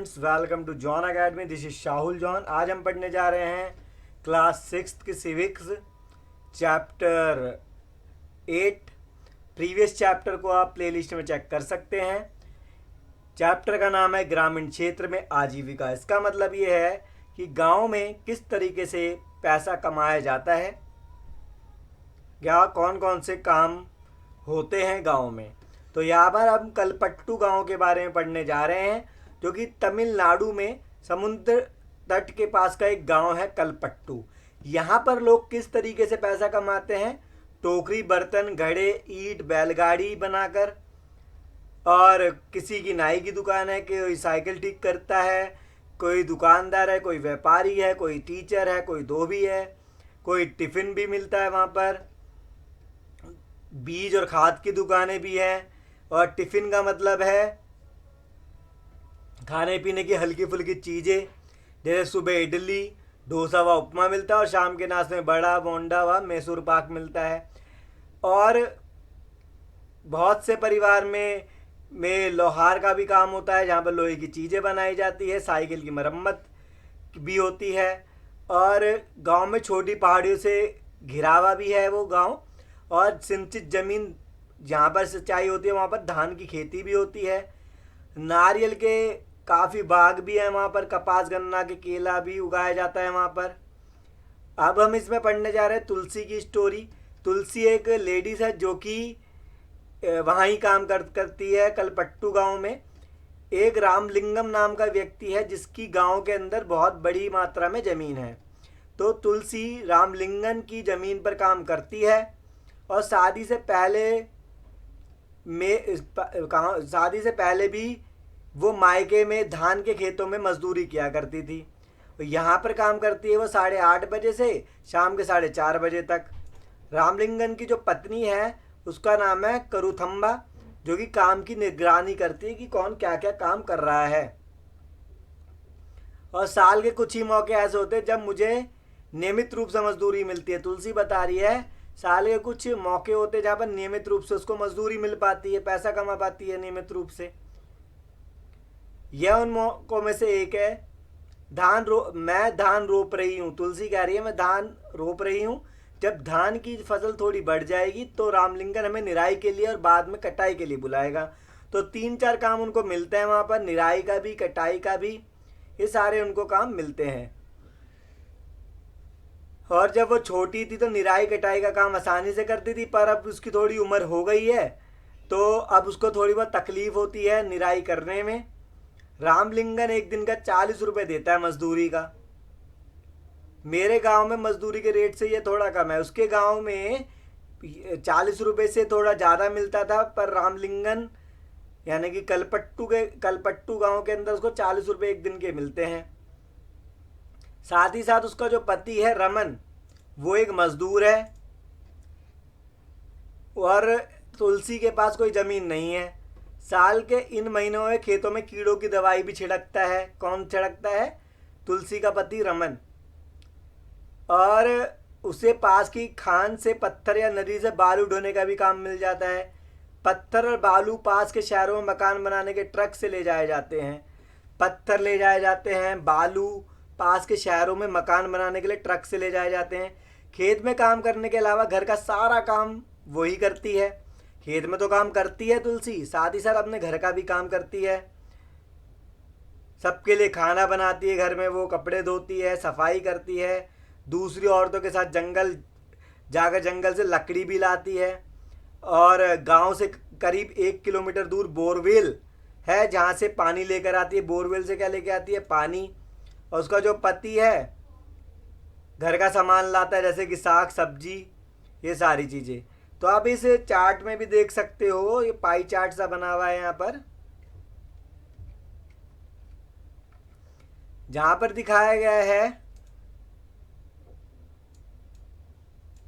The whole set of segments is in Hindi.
Students, welcome to John academy. This is Shahul John. आज हम पढ़ने जा रहे हैं क्लास 6 की सिविक्स चैप्टर 8। प्रीवियस चैप्टर को आप प्लेलिस्ट में चेक कर सकते हैं। चैप्टर का नाम है ग्रामीण क्षेत्र में आजीविका। इसका मतलब ये है कि गांव में किस तरीके से पैसा कमाया जाता है या कौन कौन से काम होते हैं गांव में। तो यहाँ पर हम कलपट्टू गांव के बारे में पढ़ने जा रहे हैं, जो कि तमिलनाडु में समुद्र तट के पास का एक गांव है कलपट्टू। यहाँ पर लोग किस तरीके से पैसा कमाते हैं? टोकरी, बर्तन, घड़े, ईंट, बैलगाड़ी बनाकर, और किसी की नाई की दुकान है, कोई साइकिल ठीक करता है, कोई दुकानदार है, कोई व्यापारी है, कोई टीचर है, कोई धोबी है, कोई टिफ़िन भी मिलता है वहाँ पर, बीज और खाद की दुकानें भी हैं। और टिफ़िन का मतलब है खाने पीने की हल्की फुल्की चीज़ें, जैसे सुबह इडली, डोसा व उपमा मिलता है और शाम के नाश्ते में बड़ा, बोंडा व मैसूर पाक मिलता है। और बहुत से परिवार में लोहार का भी काम होता है, जहाँ पर लोहे की चीज़ें बनाई जाती है, साइकिल की मरम्मत भी होती है। और गांव में छोटी पहाड़ियों से घिरावा भी है वो गांव, और सिंचित ज़मीन जहाँ पर सिंचाई होती है वहाँ पर धान की खेती भी होती है। नारियल के काफ़ी बाग भी हैं वहाँ पर, कपास, गन्ना के केला भी उगाया जाता है वहाँ पर। अब हम इसमें पढ़ने जा रहे हैं तुलसी की स्टोरी। तुलसी एक लेडीज़ है जो कि वहाँ ही काम करती है कलपट्टू गांव में। एक रामलिंगम नाम का व्यक्ति है जिसकी गांव के अंदर बहुत बड़ी मात्रा में ज़मीन है। तो तुलसी रामलिंगम की ज़मीन पर काम करती है, और शादी से पहले भी वो मायके में धान के खेतों में मजदूरी किया करती थी। तो यहाँ पर काम करती है वो 8:30 बजे से शाम के 4:30 बजे तक। रामलिंगन की जो पत्नी है उसका नाम है करुथम्बा, जो कि काम की निगरानी करती है कि कौन क्या क्या काम कर रहा है। और साल के कुछ ही मौके ऐसे होते हैं जब मुझे नियमित रूप से मजदूरी मिलती है। तुलसी बता रही है साल के कुछ मौके होते हैं जहाँ पर नियमित रूप से उसको मजदूरी मिल पाती है, पैसा कमा पाती है नियमित रूप से। यह उन मौकों में से एक है। मैं धान रोप रही हूँ, तुलसी कह रही है मैं धान रोप रही हूँ। जब धान की फसल थोड़ी बढ़ जाएगी तो रामलिंगन हमें निराई के लिए और बाद में कटाई के लिए बुलाएगा। तो 3-4 काम उनको मिलते हैं वहाँ पर, निराई का भी, कटाई का भी, ये सारे उनको काम मिलते हैं। और जब वो छोटी थी तो निराई कटाई का काम आसानी से करती थी, पर अब उसकी थोड़ी उम्र हो गई है तो अब उसको थोड़ी बहुत तकलीफ होती है निराई करने में। रामलिंगन एक दिन का 40 रुपये देता है मजदूरी का। मेरे गांव में मजदूरी के रेट से ये थोड़ा कम है, उसके गांव में 40 रुपये से थोड़ा ज़्यादा मिलता था, पर रामलिंगन यानी कि कलपट्टू गांव के अंदर उसको 40 रुपये एक दिन के मिलते हैं। साथ ही साथ उसका जो पति है रमन, वो एक मजदूर है, और तुलसी के पास कोई ज़मीन नहीं है। साल के इन महीनों में खेतों में कीड़ों की दवाई भी छिड़कता है। कौन छिड़कता है? तुलसी का पति रमन। और उसे पास की खान से पत्थर या नदी से बालू ढोने का भी काम मिल जाता है। पत्थर और बालू पास के शहरों में मकान बनाने के ट्रक से ले जाए जाते हैं। पत्थर ले जाए जाते हैं, बालू पास के शहरों में मकान बनाने के लिए ट्रक से ले जाए जाते हैं। खेत में काम करने के अलावा घर का सारा काम वही करती है। खेत में तो काम करती है तुलसी, साथ ही साथ अपने घर का भी काम करती है। सबके लिए खाना बनाती है, घर में वो कपड़े धोती है, सफाई करती है, दूसरी औरतों के साथ जंगल से लकड़ी भी लाती है। और गांव से करीब 1 किलोमीटर दूर बोरवेल है जहाँ से पानी लेकर आती है। बोरवेल से क्या लेकर आती है? पानी। और उसका जो पति है घर का सामान लाता है, जैसे कि साग सब्जी, ये सारी चीज़ें। तो आप इस चार्ट में भी देख सकते हो, ये पाई चार्ट सा बना हुआ है यहाँ पर, जहाँ पर दिखाया गया है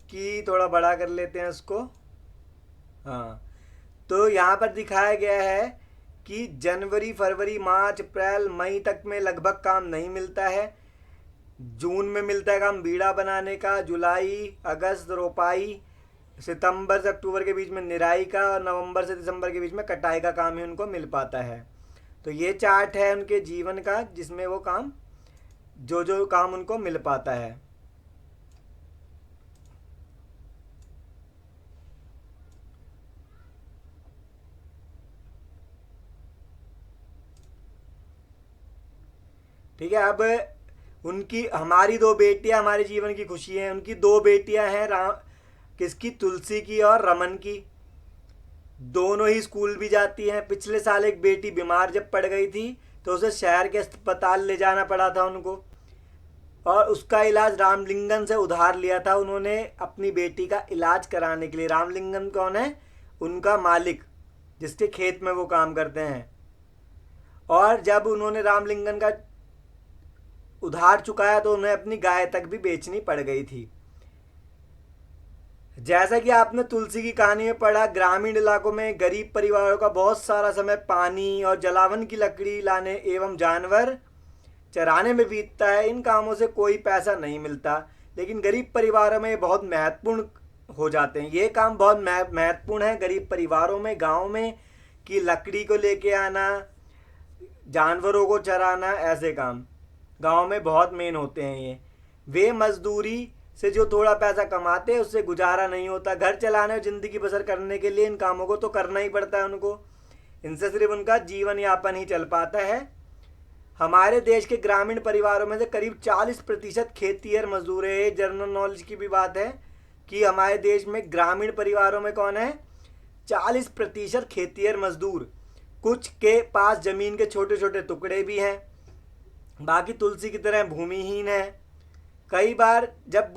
कि थोड़ा बड़ा कर लेते हैं उसको। हाँ, तो यहाँ पर दिखाया गया है कि जनवरी, फरवरी, मार्च, अप्रैल, मई तक में लगभग काम नहीं मिलता है। जून में मिलता है काम बीड़ा बनाने का, जुलाई अगस्त रोपाई, सितंबर से अक्टूबर के बीच में निराई का, और नवंबर से दिसंबर के बीच में कटाई का काम ही उनको मिल पाता है। तो ये चार्ट है उनके जीवन का, जिसमें वो काम जो जो काम उनको मिल पाता है। ठीक है। अब उनकी हमारी दो बेटियां हमारे जीवन की खुशी है। उनकी दो बेटियां हैं, किसकी, तुलसी की और रमन की। दोनों ही स्कूल भी जाती हैं। पिछले साल एक बेटी बीमार जब पड़ गई थी तो उसे शहर के अस्पताल ले जाना पड़ा था उनको, और उसका इलाज रामलिंगन से उधार लिया था उन्होंने अपनी बेटी का इलाज कराने के लिए। रामलिंगन कौन है? उनका मालिक, जिसके खेत में वो काम करते हैं। और जब उन्होंने रामलिंगन का उधार चुकाया तो उन्हें अपनी गाय तक भी बेचनी पड़ गई थी। जैसा कि आपने तुलसी की कहानी में पढ़ा, ग्रामीण इलाकों में गरीब परिवारों का बहुत सारा समय पानी और जलावन की लकड़ी लाने एवं जानवर चराने में बीतता है। इन कामों से कोई पैसा नहीं मिलता, लेकिन गरीब परिवारों में ये बहुत महत्वपूर्ण हो जाते हैं। ये काम बहुत महत्वपूर्ण है गरीब परिवारों में, गाँव में, कि लकड़ी को लेके आना, जानवरों को चराना, ऐसे काम गांव में बहुत मेन होते हैं ये। वे मजदूरी से जो थोड़ा पैसा कमाते हैं उससे गुजारा नहीं होता। घर चलाने और ज़िंदगी बसर करने के लिए इन कामों को तो करना ही पड़ता है उनको। इनसे सिर्फ उनका जीवन यापन ही चल पाता है। हमारे देश के ग्रामीण परिवारों में से करीब 40% खेतीहर मजदूर है। ये जनरल नॉलेज की भी बात है कि हमारे देश में ग्रामीण परिवारों में कौन है? 40% खेतीहर मजदूर। कुछ के पास ज़मीन के छोटे छोटे टुकड़े भी हैं, बाकी तुलसी की तरह भूमिहीन है। कई बार जब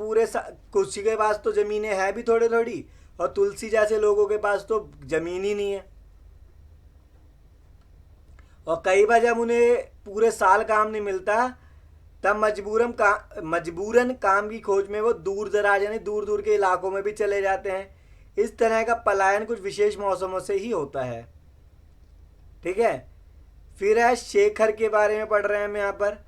कुछ के पास तो ज़मीनें हैं भी थोड़ी थोड़ी, और तुलसी जैसे लोगों के पास तो ज़मीन ही नहीं है। और कई बार जब उन्हें पूरे साल काम नहीं मिलता तब मजबूरन काम की खोज में वो दूर दराज यानी दूर दूर के इलाकों में भी चले जाते हैं। इस तरह का पलायन कुछ विशेष मौसमों से ही होता है। ठीक है। फिर है शेखर के बारे में पढ़ रहे हैं हम यहाँ पर।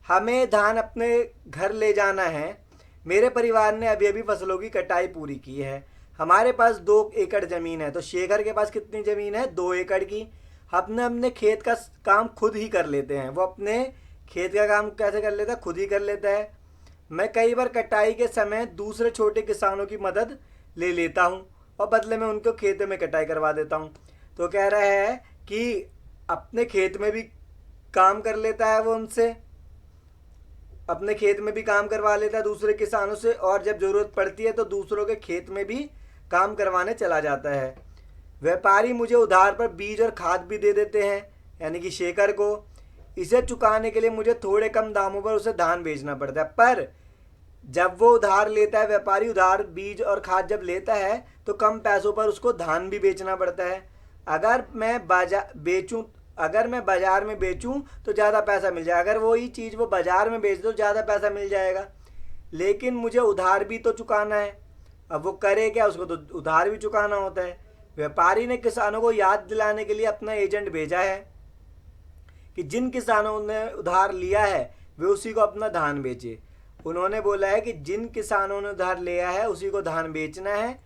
हमें धान अपने घर ले जाना है। मेरे परिवार ने अभी अभी फसलों की कटाई पूरी की है। हमारे पास 2 एकड़ ज़मीन है। तो शेखर के पास कितनी ज़मीन है? 2 एकड़ की। अपने अपने खेत का काम खुद ही कर लेते हैं। वो अपने खेत का काम कैसे कर लेता है? खुद ही कर लेता है। मैं कई बार कटाई के समय दूसरे छोटे किसानों की मदद ले लेता हूँ और बदले में उनको खेत में कटाई करवा देता हूँ। तो कह रहा है कि अपने खेत में भी काम कर लेता है वो उनसे, अपने खेत में भी काम करवा लेता है दूसरे किसानों से, और जब ज़रूरत पड़ती है तो दूसरों के खेत में भी काम करवाने चला जाता है। व्यापारी मुझे उधार पर बीज और खाद भी दे देते हैं, यानी कि शेखर को। इसे चुकाने के लिए मुझे थोड़े कम दामों पर उसे धान बेचना पड़ता है। पर जब वो उधार लेता है, व्यापारी उधार बीज और खाद जब लेता है तो कम पैसों पर उसको धान भी बेचना पड़ता है। अगर मैं बाजार में बेचूं तो ज़्यादा पैसा मिल जाएगा। अगर वही चीज़ वो बाजार में बेच दो ज़्यादा पैसा मिल जाएगा, लेकिन मुझे उधार भी तो चुकाना है। अब वो करे क्या? उसको तो उधार भी चुकाना होता है। व्यापारी ने किसानों को याद दिलाने के लिए अपना एजेंट भेजा है कि जिन किसानों ने उधार लिया है वे उसी को अपना धान बेचे। उन्होंने बोला है कि जिन किसानों ने उधार लिया है उसी को धान बेचना है।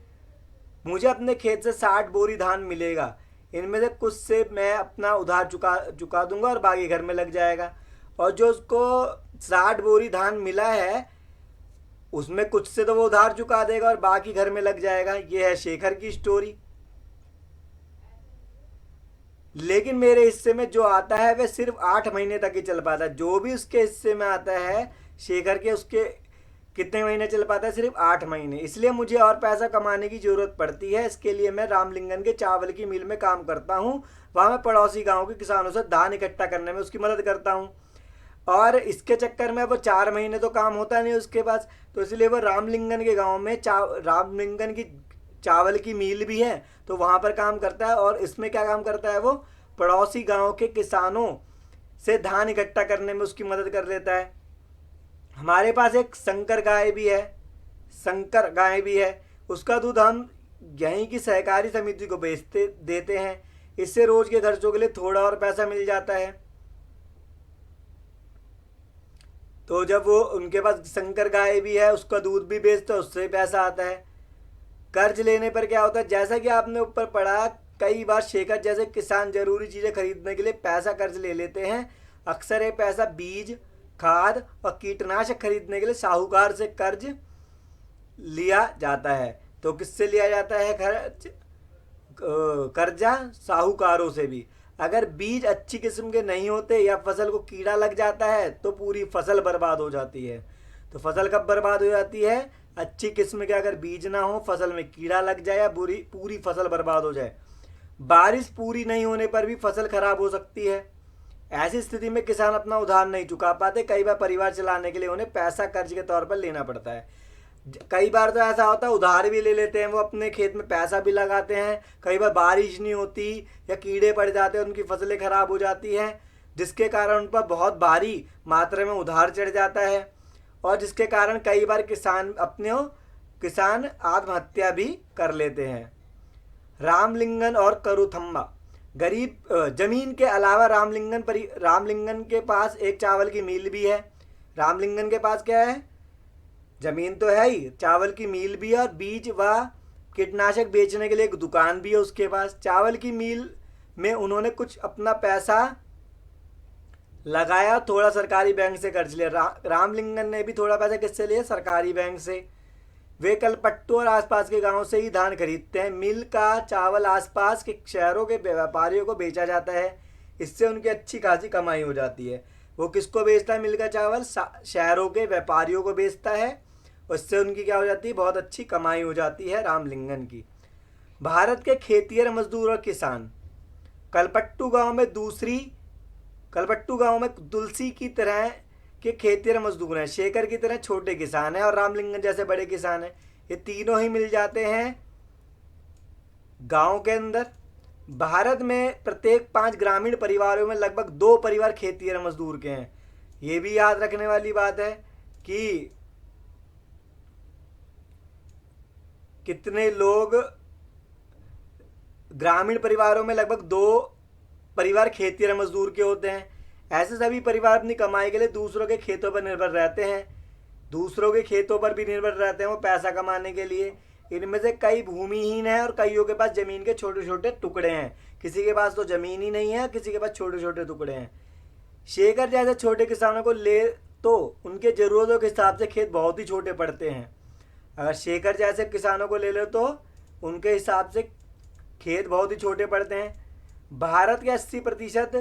मुझे अपने खेत से 60 बोरी धान मिलेगा। इनमें से कुछ से मैं अपना उधार चुका दूंगा और बाकी घर में लग जाएगा। और जो उसको 60 बोरी धान मिला है उसमें कुछ से तो वो उधार चुका देगा और बाकी घर में लग जाएगा। ये है शेखर की स्टोरी। लेकिन मेरे हिस्से में जो आता है वह सिर्फ 8 महीने तक ही चल पाता है। जो भी उसके हिस्से में आता है शेखर के, उसके कितने महीने चल पाता है? सिर्फ 8 महीने। इसलिए मुझे और पैसा कमाने की ज़रूरत पड़ती है। इसके लिए मैं रामलिंगन के चावल की मिल में काम करता हूँ। वहाँ मैं पड़ोसी गाँव के किसानों से धान इकट्ठा करने में उसकी मदद करता हूँ। और इसके चक्कर में वो 4 महीने तो काम होता नहीं उसके पास, तो इसलिए वो रामलिंगन के गाँव में रामलिंगन की चावल की मिल भी है तो वहाँ पर काम करता है। और इसमें क्या काम करता है? वो पड़ोसी गाँव के किसानों से धान इकट्ठा करने में उसकी मदद कर लेता है। हमारे पास एक संकर गाय भी है। उसका दूध हम यहीं की सहकारी समिति को देते हैं। इससे रोज के खर्चों के लिए थोड़ा और पैसा मिल जाता है। तो जब वो उनके पास संकर गाय भी है, उसका दूध भी बेचते हैं, उससे पैसा आता है। कर्ज लेने पर क्या होता है? जैसा कि आपने ऊपर पढ़ा, कई बार शेखर जैसे किसान जरूरी चीज़ें खरीदने के लिए पैसा कर्ज ले लेते हैं। अक्सर ये पैसा बीज, खाद और कीटनाशक खरीदने के लिए साहूकार से कर्ज लिया जाता है। तो किससे लिया जाता है कर्जा? साहूकारों से भी। अगर बीज अच्छी किस्म के नहीं होते या फसल को कीड़ा लग जाता है तो पूरी फसल बर्बाद हो जाती है। तो फसल कब बर्बाद हो जाती है? अच्छी किस्म के अगर बीज ना हो, फसल में कीड़ा लग जाए या पूरी फसल बर्बाद हो जाए। बारिश पूरी नहीं होने पर भी फसल खराब हो सकती है। ऐसी स्थिति में किसान अपना उधार नहीं चुका पाते। कई बार परिवार चलाने के लिए उन्हें पैसा कर्ज के तौर पर लेना पड़ता है। कई बार तो ऐसा होता है उधार भी ले लेते हैं, वो अपने खेत में पैसा भी लगाते हैं। कई बार बारिश नहीं होती या कीड़े पड़ जाते हैं, उनकी फसलें खराब हो जाती हैं, जिसके कारण उन पर बहुत भारी मात्रा में उधार चढ़ जाता है और जिसके कारण कई बार किसान आत्महत्या भी कर लेते हैं। रामलिंगन और करूथम्बा। गरीब जमीन के अलावा रामलिंगन के पास एक चावल की मिल भी है। रामलिंगन के पास क्या है? जमीन तो है ही, चावल की मिल भी है और बीज व कीटनाशक बेचने के लिए एक दुकान भी है उसके पास। चावल की मिल में उन्होंने कुछ अपना पैसा लगाया, थोड़ा सरकारी बैंक से कर्ज लिया। रामलिंगन ने भी थोड़ा पैसा किससे लिया? सरकारी बैंक से। वे कलपट्टू और आसपास के गांवों से ही धान खरीदते हैं। मिल का चावल आसपास के शहरों के व्यापारियों को बेचा जाता है, इससे उनकी अच्छी खासी कमाई हो जाती है। वो किसको बेचता है? मिल का चावल शहरों के व्यापारियों को बेचता है, उससे उनकी क्या हो जाती है? बहुत अच्छी कमाई हो जाती है रामलिंगन की। भारत के खेतिहर मजदूर और किसान। कलपट्टू गांव में तुलसी की तरह के खेतिहर मजदूर हैं, शेखर की तरह छोटे किसान हैं और रामलिंगन जैसे बड़े किसान हैं। ये तीनों ही मिल जाते हैं गांव के अंदर। भारत में प्रत्येक 5 ग्रामीण परिवारों में लगभग 2 परिवार खेतिहर मजदूर के हैं। ये भी याद रखने वाली बात है कि कितने लोग ग्रामीण परिवारों में लगभग 2 परिवार खेतिहर मजदूर के होते हैं। ऐसे सभी परिवार अपनी कमाई के लिए दूसरों के खेतों पर निर्भर रहते हैं, दूसरों के खेतों पर भी निर्भर रहते हैं वो पैसा कमाने के लिए। इनमें से कई भूमिहीन हैं और कईयों के पास जमीन के छोटे छोटे टुकड़े हैं। किसी के पास तो जमीन ही नहीं है, किसी के पास छोटे छोटे टुकड़े हैं। शेखर जैसे छोटे किसानों को ले तो उनके ज़रूरतों के हिसाब से खेत बहुत ही छोटे पड़ते हैं। अगर शेखर जैसे किसानों को ले लो तो उनके हिसाब से खेत बहुत ही छोटे पड़ते हैं। भारत के 80%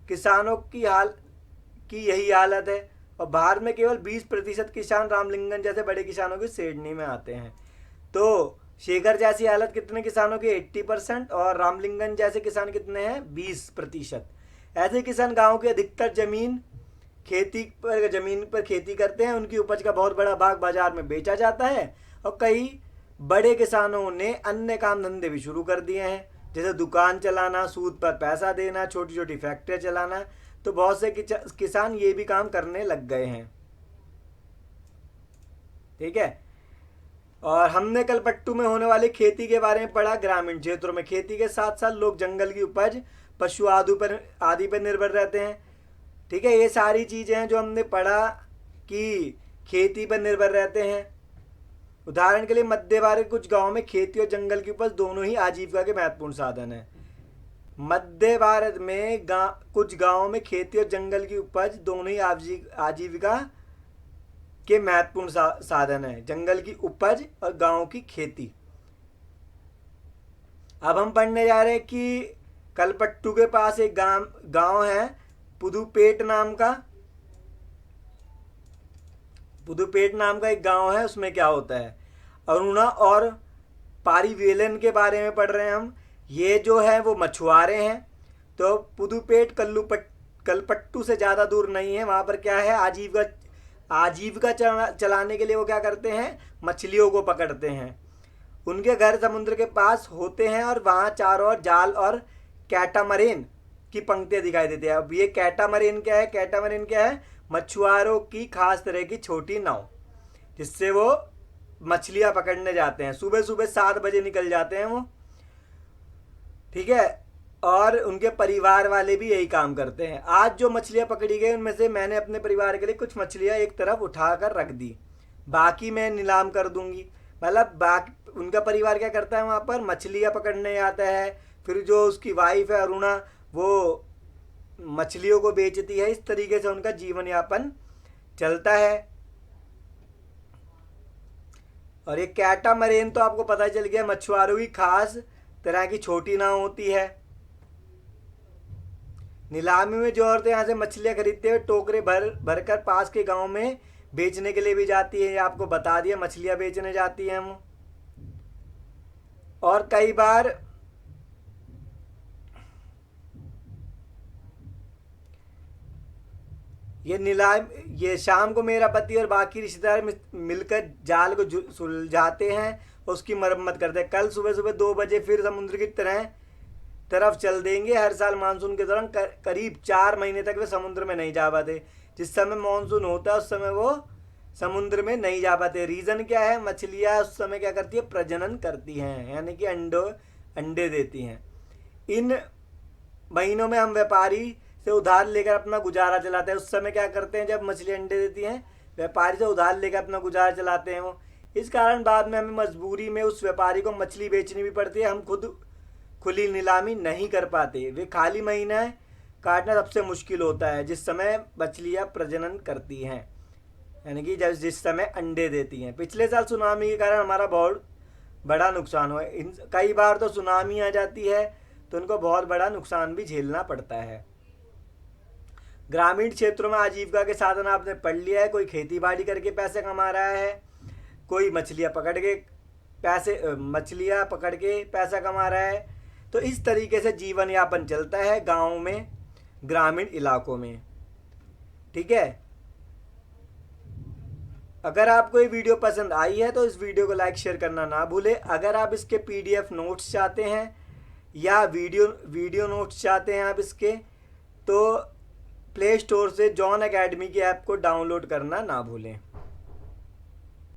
किसानों की यही हालत है और भारत में केवल 20% किसान रामलिंगन जैसे बड़े किसानों की श्रेणी में आते हैं। तो शेखर जैसी हालत कितने किसानों की? 80% और रामलिंगन जैसे किसान कितने हैं? 20%। ऐसे किसान गांव की अधिकतर जमीन पर खेती करते हैं। उनकी उपज का बहुत बड़ा भाग बाजार में बेचा जाता है और कई बड़े किसानों ने अन्य काम धंधे भी शुरू कर दिए हैं, जैसे दुकान चलाना, सूद पर पैसा देना, छोटी छोटी फैक्ट्रियाँ चलाना। तो बहुत से किसान ये भी काम करने लग गए हैं। ठीक है। और हमने कलपट्टू में होने वाली खेती के बारे में पढ़ा। ग्रामीण क्षेत्रों में खेती के साथ साथ लोग जंगल की उपज, पशु आदि पर निर्भर रहते हैं। ठीक है, ये सारी चीज़ें हैं जो हमने पढ़ा कि खेती पर निर्भर रहते हैं। उदाहरण के लिए मध्य भारत के कुछ गांवों में खेती और जंगल की उपज दोनों ही आजीविका के महत्वपूर्ण साधन हैं। मध्य भारत में कुछ गांवों में खेती और जंगल की उपज दोनों ही आजीविका के महत्वपूर्ण साधन है, जंगल की उपज और गांव की खेती। अब हम पढ़ने जा रहे हैं कि कलपट्टू के पास एक गांव है पुदुपेट नाम का एक गांव है। उसमें क्या होता है? अरुणा और पारिवेलन के बारे में पढ़ रहे हैं हम। ये जो है वो मछुआरे हैं। तो पुदुपेट कलपट्टू से ज़्यादा दूर नहीं है। वहाँ पर क्या है? आजीविका चलाने के लिए वो क्या करते हैं? मछलियों को पकड़ते हैं। उनके घर समुद्र के पास होते हैं और वहाँ चारों ओर जाल और कैटामरीन की पंक्तियाँ दिखाई देती है। अब ये कैटामरीन क्या है? कैटामरीन क्या है? मछुआरों की खास तरह की छोटी नाव, जिससे वो मछलियाँ पकड़ने जाते हैं। सुबह सुबह 7 बजे निकल जाते हैं वो। ठीक है। और उनके परिवार वाले भी यही काम करते हैं। आज जो मछलियाँ पकड़ी गई उनमें से मैंने अपने परिवार के लिए कुछ मछलियाँ एक तरफ उठा कर रख दी, बाकी मैं नीलाम कर दूंगी। मतलब उनका परिवार क्या करता है? वहाँ पर मछलियाँ पकड़ने आता है, फिर जो उसकी वाइफ है अरुणा, वो मछलियों को बेचती है। इस तरीके से उनका जीवन यापन चलता है। और ये कैटामरेन तो आपको पता चल गया, मछुआरों की खास तरह की छोटी नाव होती है। नीलामी में जो औरतें यहाँ से मछलियाँ खरीदते हुए टोकरे भर भरकर पास के गांव में बेचने के लिए भी जाती है। ये आपको बता दिया, मछलियाँ बेचने जाती हैं हम। और कई बार ये शाम को मेरा पति और बाकी रिश्तेदार मिलकर जाल को सुलझाते हैं और उसकी मरम्मत करते हैं। कल सुबह सुबह 2 बजे फिर समुद्र की तरफ चल देंगे। हर साल मानसून के दौरान करीब 4 महीने तक वे समुद्र में नहीं जा पाते। जिस समय मानसून होता है उस समय वो समुद्र में नहीं जा पाते। रीज़न क्या है? मछलियाँ उस समय क्या करती है? प्रजनन करती हैं, यानी कि अंडे देती हैं। इन महीनों में हम व्यापारी से उधार लेकर अपना गुजारा चलाते हैं। उस समय क्या करते हैं? जब मछली अंडे देती हैं, व्यापारी से उधार लेकर अपना गुजारा चलाते हैं वो। इस कारण बाद में हमें मजबूरी में उस व्यापारी को मछली बेचनी भी पड़ती है। हम खुद खुली नीलामी नहीं कर पाते। वे खाली महीना काटना सबसे मुश्किल होता है, जिस समय मछलियाँ प्रजनन करती हैं, यानी कि जिस समय अंडे देती हैं। पिछले साल सुनामी के कारण हमारा बहुत बड़ा नुकसान हुआ। कई बार तो सुनामी आ जाती है तो उनको बहुत बड़ा नुकसान भी झेलना पड़ता है। ग्रामीण क्षेत्रों में आजीविका के साधन आपने पढ़ लिया है। कोई खेती बाड़ी करके पैसे कमा रहा है, कोई मछलियाँ पकड़ के पैसा कमा रहा है। तो इस तरीके से जीवन यापन चलता है गाँव में, ग्रामीण इलाकों में। ठीक है, अगर आपको ये वीडियो पसंद आई है तो इस वीडियो को लाइक शेयर करना ना भूलें। अगर आप इसके PDF नोट्स चाहते हैं या वीडियो नोट्स चाहते हैं आप इसके, तो प्ले स्टोर से जॉन एकेडमी की ऐप को डाउनलोड करना ना भूलें।